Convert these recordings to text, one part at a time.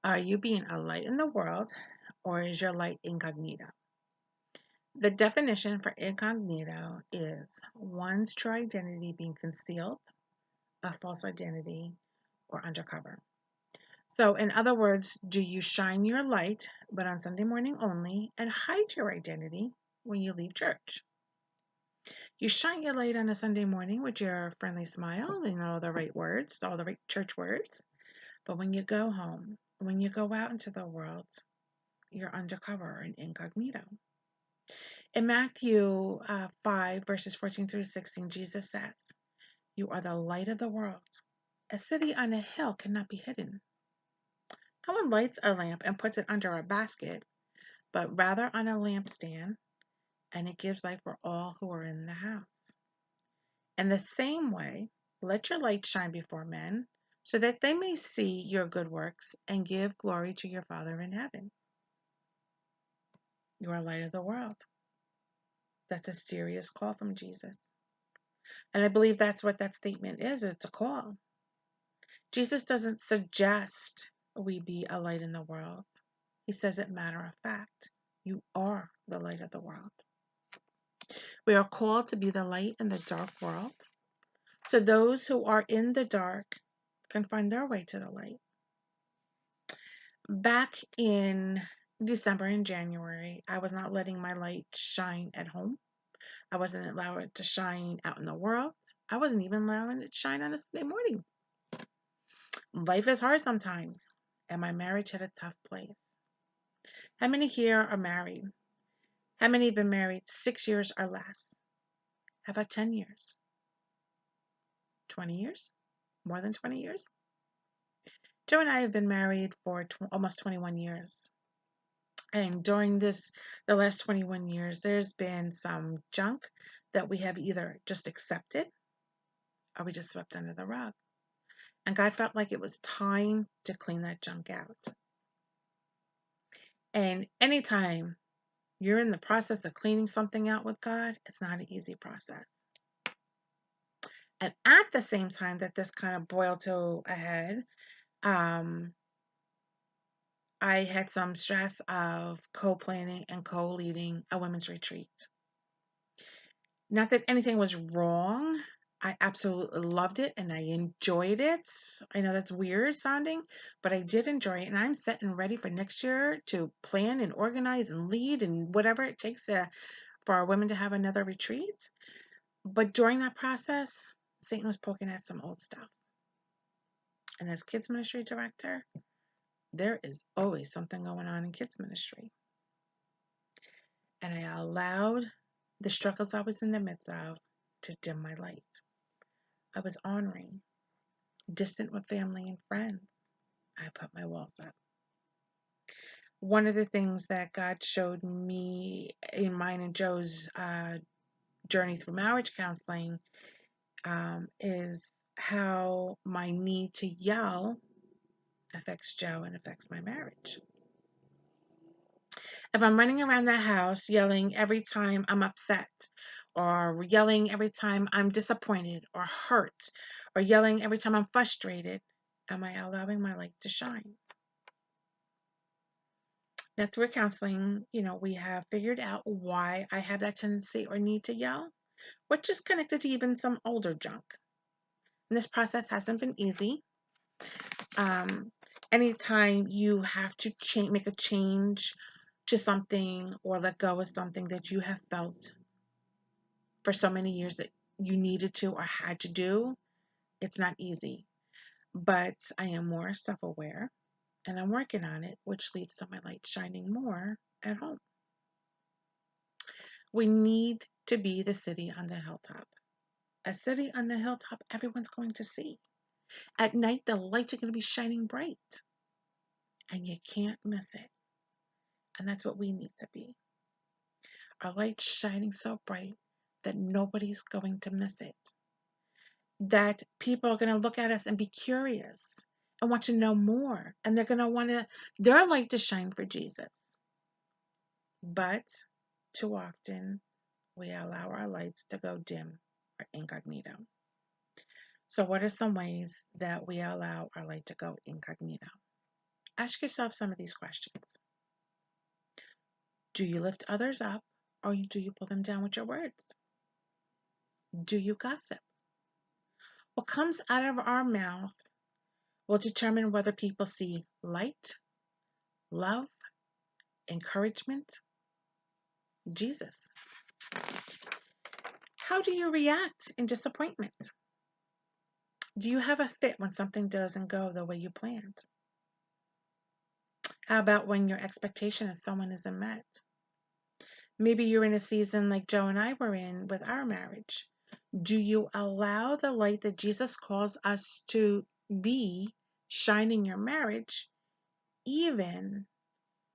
Are you being a light in the world, or is your light incognito? The definition for incognito is one's true identity being concealed, a false identity, or undercover. So, in other words, do you shine your light, but on Sunday morning only, and hide your identity when you leave church? You shine your light on a Sunday morning with your friendly smile and all the right words, all the right church words. But when you go home, when you go out into the world, you're undercover and incognito. In Matthew 5, verses 14 through 16, Jesus says, "You are the light of the world. A city on a hill cannot be hidden. No one lights a lamp and puts it under a basket, but rather on a lampstand, and it gives light for all who are in the house. In the same way, let your light shine before men, so that they may see your good works and give glory to your Father in heaven." You are light of the world. That's a serious call from Jesus. And I believe that's what that statement is. It's a call. Jesus doesn't suggest we be a light in the world. He says it matter of fact. You are the light of the world. We are called to be the light in the dark world, so those who are in the dark can find their way to the light. Back in December and January, I was not letting my light shine at home. I wasn't allowing it to shine out in the world. I wasn't even allowing it to shine on a Sunday morning. Life is hard sometimes, and my marriage hit a tough place. How many here are married? How many have been married 6 years or less? How about 10 years? 20 years? More than 20 years? Joe and I have been married for almost 21 years. And during the last 21 years, there's been some junk that we have either just accepted or we just swept under the rug. And God felt like it was time to clean that junk out. And anytime you're in the process of cleaning something out with God, it's not an easy process. And at the same time that this kind of boiled to a head, I had some stress of co-planning and co-leading a women's retreat. Not that anything was wrong. I absolutely loved it and I enjoyed it. I know that's weird sounding, but I did enjoy it. And I'm set and ready for next year to plan and organize and lead and whatever it takes for our women to have another retreat. But during that process, Satan was poking at some old stuff. And as kids ministry director, there is always something going on in kids ministry. And I allowed the struggles I was in the midst of to dim my light. I was honoring, distant with family and friends. I put my walls up. One of the things that God showed me in mine and Joe's journey through marriage counseling is how my need to yell affects Joe and affects my marriage. If I'm running around the house yelling every time I'm upset, or yelling every time I'm disappointed or hurt, or yelling every time I'm frustrated, am I allowing my light to shine? Now, through counseling, we have figured out why I have that tendency or need to yell, which is connected to even some older junk. And this process hasn't been easy. Anytime you have to make a change to something or let go of something that you have felt for so many years that you needed to or had to do, it's not easy. But I am more self-aware and I'm working on it, which leads to my light shining more at home. We need to be the city on the hilltop. A city on the hilltop, everyone's going to see. At night, the lights are going to be shining bright, and you can't miss it. And that's what we need to be. Our light shining so bright that nobody's going to miss it. That people are going to look at us and be curious and want to know more. And they're going to want their light to shine for Jesus. But too often, we allow our lights to go dim or incognito. So what are some ways that we allow our light to go incognito? Ask yourself some of these questions. Do you lift others up, or do you pull them down with your words? Do you gossip? What comes out of our mouth will determine whether people see light, love, encouragement, Jesus. How do you react in disappointment? Do you have a fit when something doesn't go the way you planned? How about when your expectation of someone isn't met? Maybe you're in a season like Joe and I were in with our marriage. Do you allow the light that Jesus calls us to be shine in your marriage, even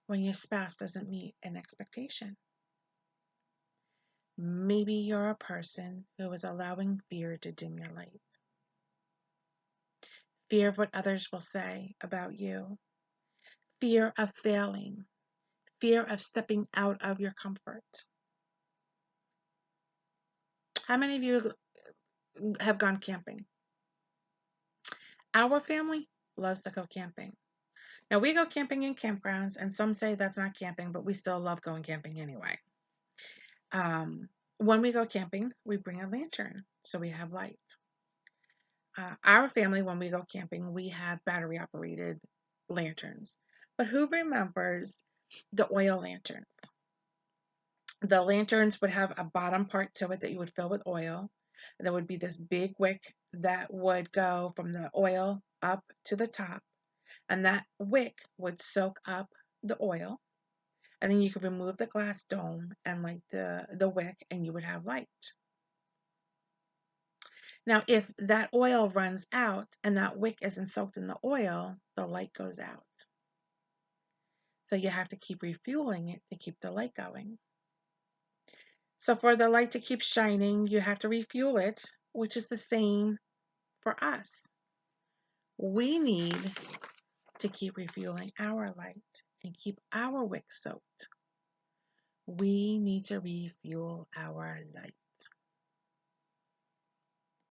when your spouse doesn't meet an expectation? Maybe you're a person who is allowing fear to dim your light. Fear of what others will say about you. Fear of failing. Fear of stepping out of your comfort. How many of you have gone camping? Our family loves to go camping. Now, we go camping in campgrounds, and some say that's not camping, but we still love going camping anyway. When we go camping, we bring a lantern, so we have light. Our family, when we go camping, we have battery-operated lanterns. But who remembers the oil lanterns? The lanterns would have a bottom part to it that you would fill with oil. There would be this big wick that would go from the oil up to the top, and that wick would soak up the oil. And then you could remove the glass dome and light the wick, and you would have light. Now, if that oil runs out and that wick isn't soaked in the oil, the light goes out. So you have to keep refueling it to keep the light going. So for the light to keep shining, you have to refuel it, which is the same for us. We need to keep refueling our light and keep our wick soaked. We need to refuel our light.